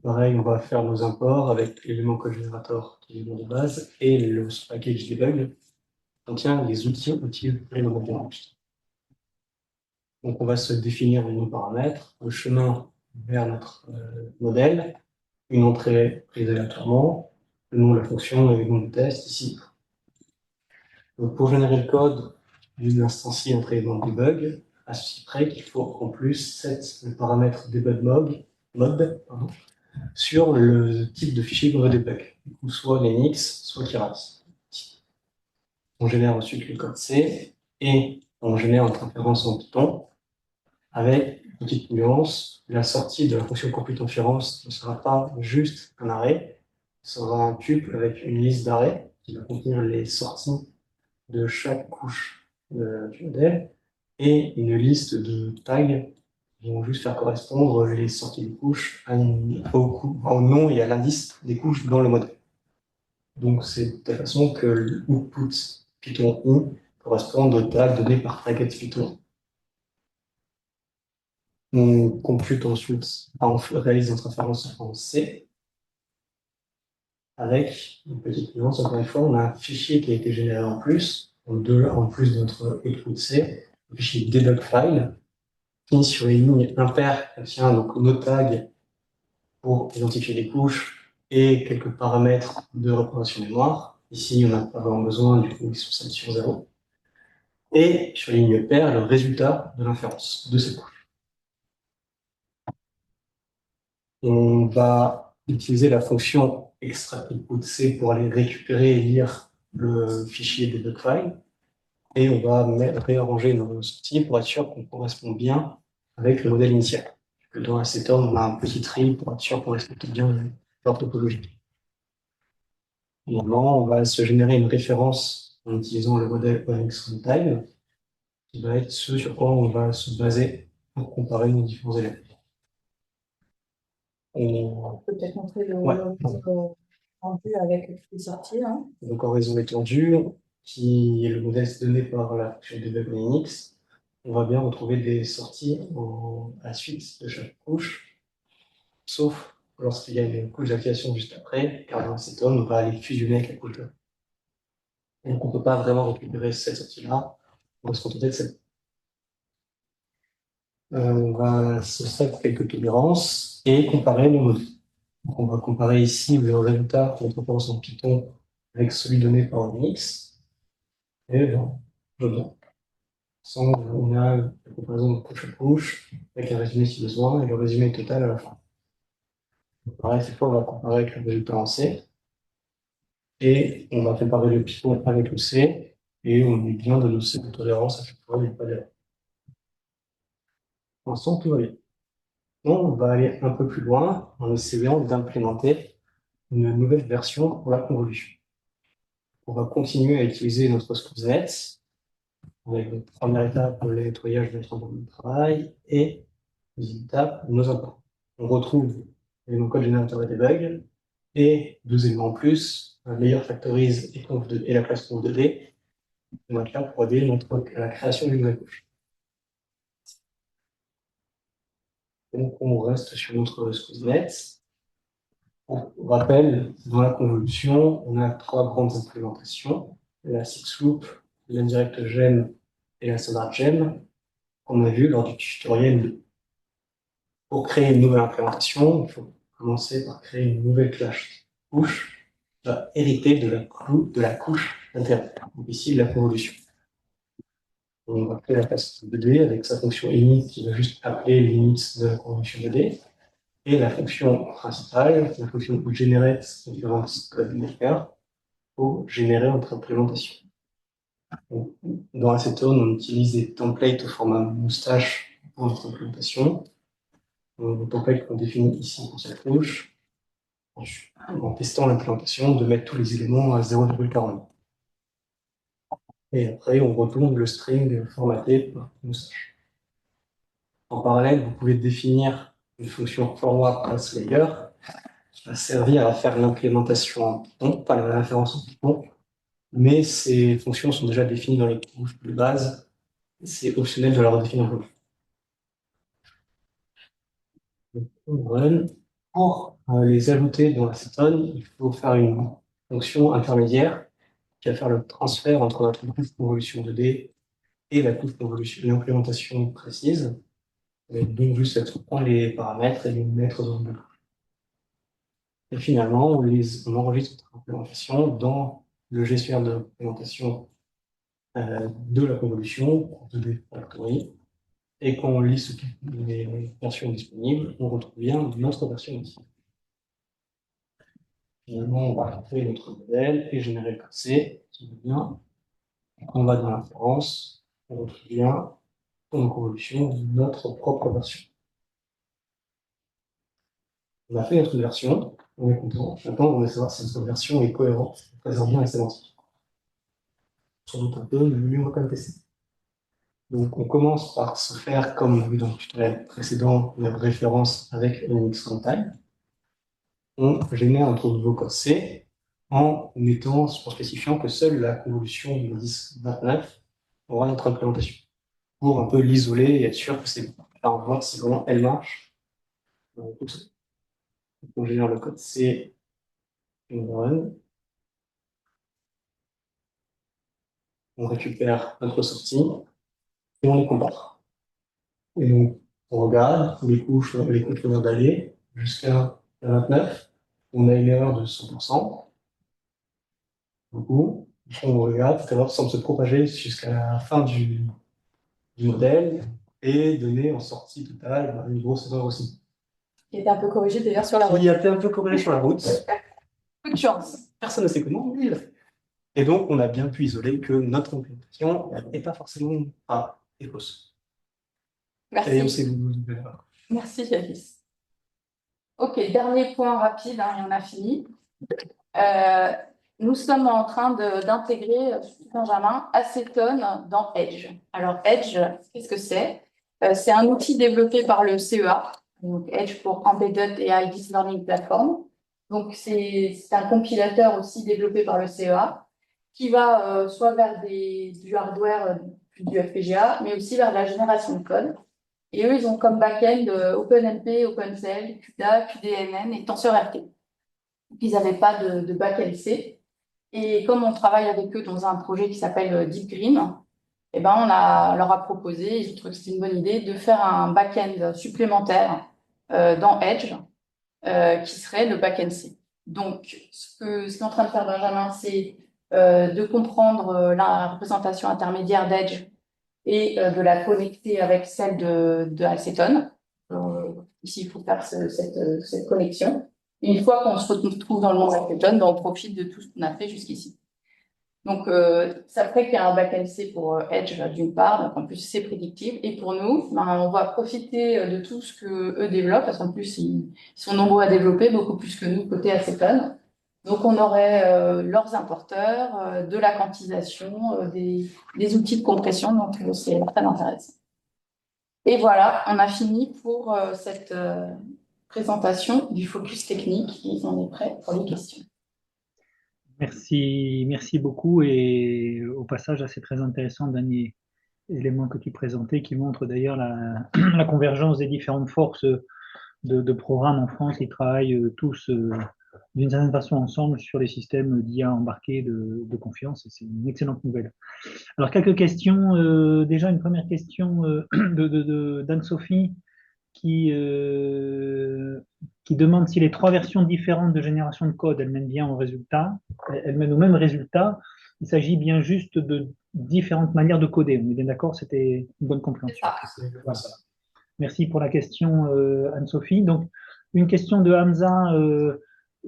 Pareil, on va faire nos imports avec l'élément code générateur qui est le nom de base et le package debug contient les outils utiles pour les modèles. Donc on va se définir nos paramètres, le chemin vers notre modèle, une entrée prise aléatoirement, le nom de la fonction et le nom du test ici. Donc pour générer le code d'une instancier entrée dans le debug, à ceci près qu'il faut en plus set le paramètre debug mode sur le type de fichier qu'on veut debug, du coup, soit Linux, soit Keras. On génère ensuite le code C et on génère notre référence en Python avec une petite nuance. La sortie de la fonction compute-inférence ne sera pas juste un arrêt, ce sera un tuple avec une liste d'arrêts qui va contenir les sorties de chaque couche du modèle et une liste de tags qui vont juste faire correspondre les sorties de couches au nom et à l'indice des couches dans le modèle. Donc c'est de telle façon que l'output Python I correspond au tag donné par target Python. On compute ensuite, on réalise notre référence en C avec une petite nuance. Encore une fois, on a un fichier qui a été généré en plus, en plus de notre output C, le fichier debug file, qui sur les lignes impaires contient donc nos tags pour identifier les couches et quelques paramètres de représentation mémoire. Ici, on n'a pas vraiment besoin, du coup, ils sont 7 sur 0. Et sur les lignes paires, le résultat de l'inférence de ces couches. On va utiliser la fonction extract-input-c pour aller récupérer et lire le fichier debug file. Et on va réarranger nos sorties pour être sûr qu'on correspond bien avec le modèle initial. Dans Aceton, on a un petit tri pour être sûr qu'on respecte bien leur topologie. Finalement, on va se générer une référence en utilisant le modèle ONX Runtime, qui va être ce sur quoi on va se baser pour comparer nos différents éléments. On peut peut-être montrer le réseau étendu avec les sorties. Hein. Donc en réseau étendu, qui est le modèle donné par la fonction debug Linux, on va bien retrouver des sorties à la suite de chaque couche, sauf lorsqu'il y a une couche d'activation juste après, car dans cet homme, on va aller fusionner avec la couche 2. Donc on ne peut pas vraiment récupérer cette sortie-là, on va se contenter de cette. On va se faire quelques tolérances et comparer nos modules. Donc on va comparer ici le résultat de notre référence en Python avec celui donné par Linux. Et bien, on a la comparaison de couche à couche, avec un résumé si besoin, et le résumé total à la fin. Pareil, cette fois, on va comparer avec le résultat en C, et on va comparer le Python avec le C, et on est bien de nos C de tolérance à chaque fois, il n'y a pas d'erreur. Pour l'instant, tout va bien. Donc, on va aller un peu plus loin en essayant d'implémenter une nouvelle version pour la convolution. On va continuer à utiliser notre SCOOP-Z, avec notre première étape, le nettoyage de notre environnement de travail, et deuxième étape, nos imports. On retrouve l'élément code générateur et debug, et deux éléments en plus, un layer factories et la classe conv2d, on va faire pour aider la création d'une nouvelle couche. Donc on reste sur notre SCOOP-Z. Pour rappel, dans la convolution, on a trois grandes implémentations, la six loop, l'indirect gem et la standard gem, qu'on a vu lors du tutoriel 2. Pour créer une nouvelle implémentation, il faut commencer par créer une nouvelle couche qui va hériter de la couche d'intérêt. Donc ici, la convolution. On va créer la classe 2D avec sa fonction init qui va juste appeler l'init de la convolution 2D. Et la fonction principale, la fonction generate reference code maker, pour générer notre implémentation. Donc, dans Acetone, on utilise des templates au format moustache pour notre implémentation. Le template qu'on définit ici pour cette couche, en testant l'implémentation, de mettre tous les éléments à 0,40. Et après, on retourne le string formaté par moustache. En parallèle, vous pouvez définir une fonction forward class layer qui va servir à faire l'implémentation en Python, pas la référence en Python, mais ces fonctions sont déjà définies dans les couches de base. C'est optionnel de la redéfinir en run. Pour les ajouter dans Acetone, il faut faire une fonction intermédiaire qui va faire le transfert entre notre couche convolution 2D et la couche convolution, l'implémentation précise. Et donc, juste être prendre les paramètres et les mettre dans le. Et finalement, on enregistre notre implémentation dans le gestionnaire de l'implémentation de la convolution de Factory. Et quand on lit les versions disponibles, on retrouve bien notre version ici. Finalement, on va créer notre modèle et générer le code C, si on veut bien. On va dans l'inférence, on retrouve bien en convolution notre propre version. On a fait notre version, on est content. Maintenant, on va savoir si notre version est cohérente, présente bien la sémantique. Sans doute un peu, mais on va quand même tester. Donc, on commence par se faire, comme vu dans le tutoriel précédent, une référence avec Linux Runtime. On génère notre nouveau code C en spécifiant que seule la convolution du 10.29 aura notre implémentation. Pour un peu l'isoler et être sûr que c'est bon. Voir si vraiment elle marche. Donc, on génère le code C, on run. On récupère notre sortie et on les compare. Et donc, on regarde les couches venant d'aller jusqu'à la 29. On a une erreur de 100%. Du coup, on regarde, l'erreur semble se propager jusqu'à la fin du modèle et donner en sortie totale une grosse erreur aussi. Qui était un peu corrigé d'ailleurs sur la route. Qui a été un peu corrigé sur la route. Coup de chance. Personne ne sait comment, mais il l'a fait. Et donc, on a bien pu isoler que notre implémentation n'est pas forcément est fausse. Merci. Et on sait Merci, Javis. Ok, dernier point rapide, et on a fini. Nous sommes en train d'intégrer, Benjamin, Acetone dans Edge. Alors, Edge, qu'est-ce que c'est? C'est un outil développé par le CEA, donc Edge pour Embedded AI Deep Learning Platform. Donc, c'est un compilateur aussi développé par le CEA qui va soit vers du hardware, du FPGA, mais aussi vers la génération de code. Et eux, ils ont comme back-end OpenMP, OpenCL, CUDA, QDNN et TensorRT. Ils n'avaient pas de back-end C. Et comme on travaille avec eux dans un projet qui s'appelle Deep Green, eh ben leur a proposé, ils ont trouvé que c'était une bonne idée, de faire un back-end supplémentaire dans Edge, qui serait le back-end C. Donc, ce qu'est en train de faire Benjamin, c'est de comprendre la représentation intermédiaire d'Edge et de la connecter avec celle de Acetone. Ici, il faut faire cette connexion. Et une fois qu'on se retrouve dans le monde Acetone, on profite de tout ce qu'on a fait jusqu'ici. Donc, ça fait qu'il y a un back-end C pour Edge d'une part, donc en plus c'est prédictible. Et pour nous, on va profiter de tout ce que eux développent, parce qu'en plus ils sont nombreux à développer, beaucoup plus que nous côté Acetone. Donc, on aurait leurs importeurs, de la quantisation, des outils de compression, donc c'est très intéressant. Et voilà, on a fini pour cette présentation du focus technique et on est prêt pour les questions. Merci beaucoup. Et au passage, c'est très intéressant, dernier élément que tu présentais, qui montre d'ailleurs la convergence des différentes forces de programmes en France qui travaillent tous d'une certaine façon ensemble sur les systèmes d'IA embarqués de confiance. Et c'est une excellente nouvelle. Alors, quelques questions. Déjà, une première question d'Anne-Sophie qui demande si les trois versions différentes de génération de code, elles mènent bien au résultat, elles mènent au même résultat. Il s'agit bien juste de différentes manières de coder. On est bien d'accord, c'était une bonne compréhension. Voilà. Merci pour la question, Anne-Sophie. Donc, une question de Hamza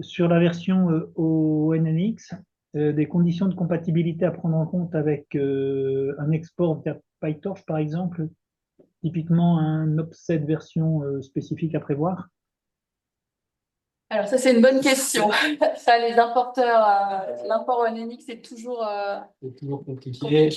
sur la version ONNX, des conditions de compatibilité à prendre en compte avec un export vers PyTorch, par exemple, typiquement un offset version spécifique à prévoir. Alors ça, c'est une bonne question. Ça, les importeurs, l'import ONNX, c'est toujours compliqué.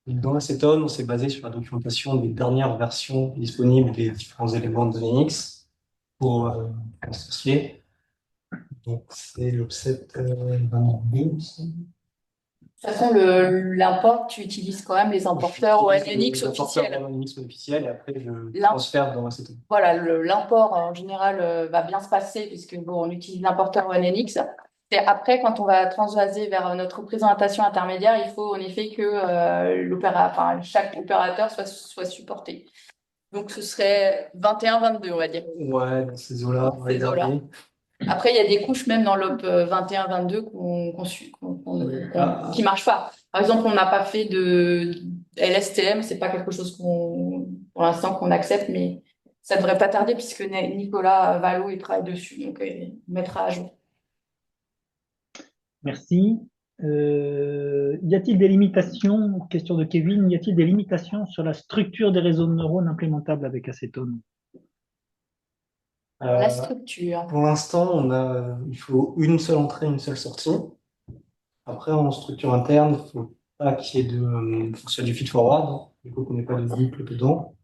Dans Acetone, on s'est basé sur la documentation des dernières versions disponibles des différents éléments de Linux pour associer. Donc, c'est l'offset 22. De toute façon, l'import, tu utilises quand même les importeurs ONNX officiels. ONNX officiels, et après, je transfère dans Acetone. Voilà, l'import, en général, va bien se passer, puisque bon, on utilise l'importeur ONNX. C'est après, quand on va transvaser vers notre représentation intermédiaire, il faut en effet que chaque opérateur soit supporté. Donc, ce serait 21-22, on va dire. Ouais, dans ces eaux-là, Dans on va les ces eaux-là. garder. Après, il y a des couches même dans l'OP 21-22 qui marchent pas. Par exemple, on n'a pas fait de LSTM, c'est pas quelque chose pour l'instant, qu'on accepte, mais ça devrait pas tarder puisque Nicolas Valo, il travaille dessus, donc on mettra à jour. Merci. Y a-t-il des limitations, question de Kevin, y a-t-il des limitations sur la structure des réseaux de neurones implémentables avec acétone? La Euh, structure. pour l'instant, il faut une seule entrée, une seule sortie. Après, en structure interne, il faut pas qu'il y ait faut que ce soit du feed-forward. Il faut qu'on n'ait pas de boucle dedans.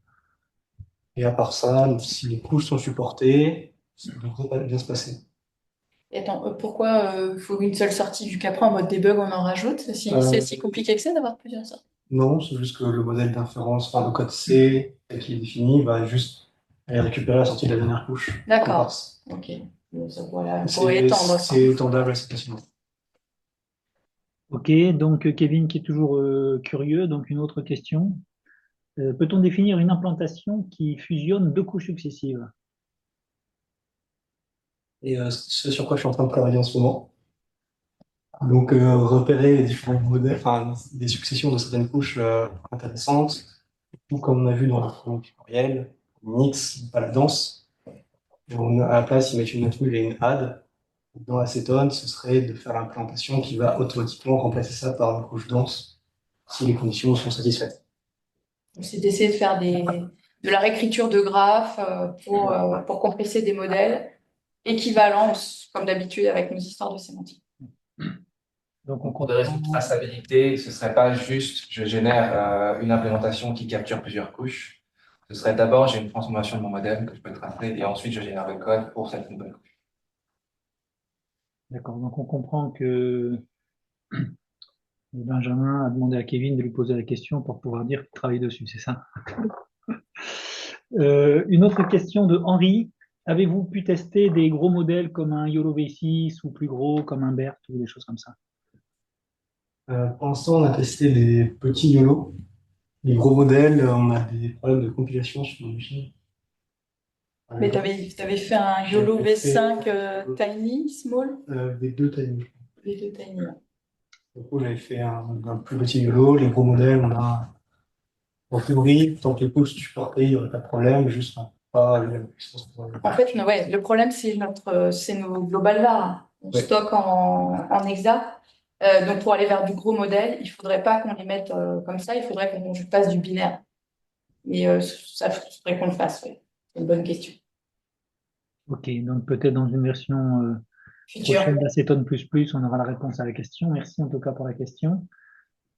Et à part ça, si les couches sont supportées, ça devrait bien se passer. Et attends, pourquoi faut une seule sortie vu qu'après en mode debug on en rajoute? C'est Euh, si compliqué que ça d'avoir plusieurs sorties. non, c'est juste que le modèle d'inférence, enfin le code C tel qu'il est défini, va juste aller récupérer la sortie de la dernière couche. D'accord. Comparse. Ok. Donc, ça, voilà, on pourrait C'est étendre ça. c'est étendable assez facilement. Ok, donc Kevin qui est toujours curieux, donc une autre question. Peut-on définir une implantation qui fusionne deux couches successives? Et ce sur quoi je suis en train de travailler en ce moment. Donc, repérer les différents modèles, enfin, des successions de certaines couches intéressantes, ou comme on a vu dans le front tutoriel, mix, pas la danse. Et à la place, ils mettent une nul et une add. Dans Acetone, ce serait de faire l'implémentation qui va automatiquement remplacer ça par une couche dense si les conditions sont satisfaites. C'est d'essayer de faire de la réécriture de graphes pour compresser des modèles équivalents, comme d'habitude avec nos histoires de sémantique. Donc on Donc, pour des raisons de traçabilité, ce ne serait pas juste je génère une implémentation qui capture plusieurs couches. Ce serait d'abord, j'ai une transformation de mon modèle que je peux tracer et ensuite je génère le code pour cette nouvelle couche. D'accord, donc on comprend que Benjamin a demandé à Kevin de lui poser la question pour pouvoir dire qu'il travaille dessus, c'est ça? Une autre question de Henri. Avez-vous pu tester des gros modèles comme un YOLO V6 ou plus gros comme un BERT ou des choses comme ça? Pour l'instant, on a testé des petits YOLO. Les gros modèles, on a des problèmes de compilation sur nos machines. Mais tu avais fait un YOLO V5 Tiny, Small? V2 Tiny. V2 Tiny, ouais. Du coup, j'avais fait un plus petit YOLO. Les gros modèles, en théorie, tant que les pouces supportés, il n'y aurait pas de problème, juste pas la puissance. En fait, ouais, le problème, c'est nos global var. On Ouais. stocke en hexa. Donc, pour aller vers du gros modèle, il faudrait pas qu'on les mette comme ça, il faudrait qu'on fasse du binaire. Mais ça, il faudrait qu'on le fasse, ouais. C'est une bonne question. Ok, donc peut-être dans une version Futur. prochaine d'Acetone++, on aura la réponse à la question. Merci en tout cas pour la question.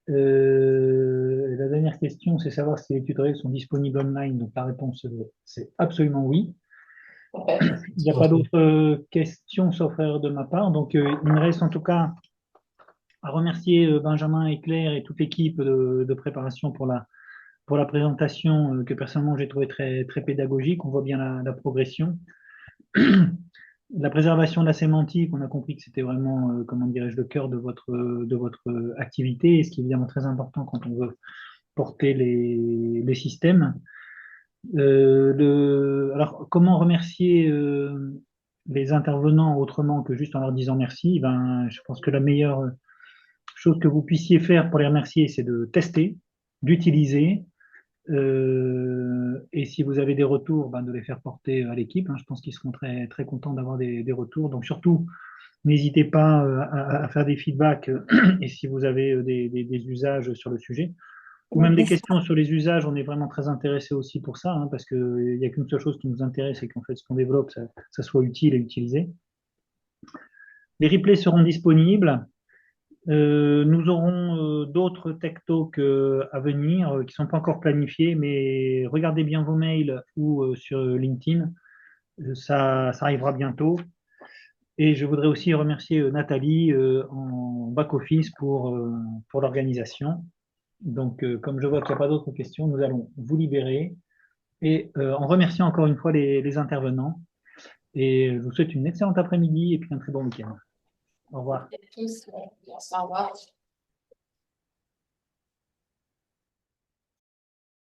La dernière question, c'est savoir si les tutoriels sont disponibles online. Donc la réponse, c'est absolument oui. Parfait. Il n'y a pas d'autres questions sauf erreur de ma part. Donc il me reste en tout cas à remercier Benjamin et Claire et toute l'équipe de préparation pour la présentation que personnellement j'ai trouvé très, très pédagogique. On voit bien la progression. La préservation de la sémantique, on a compris que c'était vraiment, comment dirais-je, le cœur de votre activité, et ce qui est évidemment très important quand on veut porter les systèmes. Alors, comment remercier les intervenants autrement que juste en leur disant merci? Ben, je pense que la meilleure chose que vous puissiez faire pour les remercier, c'est de tester, d'utiliser, et si vous avez des retours, ben, de les faire porter à l'équipe, hein. Je pense qu'ils seront très, très contents d'avoir des retours. Donc surtout, n'hésitez pas à faire des feedbacks et si vous avez des usages sur le sujet, ou même des questions sur les usages, on est vraiment très intéressé aussi pour ça, hein, parce qu'il n'y a qu'une seule chose qui nous intéresse, c'est qu'en fait ce qu'on développe, ça soit utile et utilisé. Les replays seront disponibles. Nous aurons d'autres Tech Talks à venir qui ne sont pas encore planifiés, mais regardez bien vos mails ou sur LinkedIn. Ça arrivera bientôt. Et je voudrais aussi remercier Nathalie en back-office pour l'organisation. Donc, comme je vois qu'il n'y a pas d'autres questions, nous allons vous libérer et en remerciant encore une fois les intervenants. Et je vous souhaite une excellente après-midi et puis un très bon week-end. Au revoir. Merci à tous. Au revoir.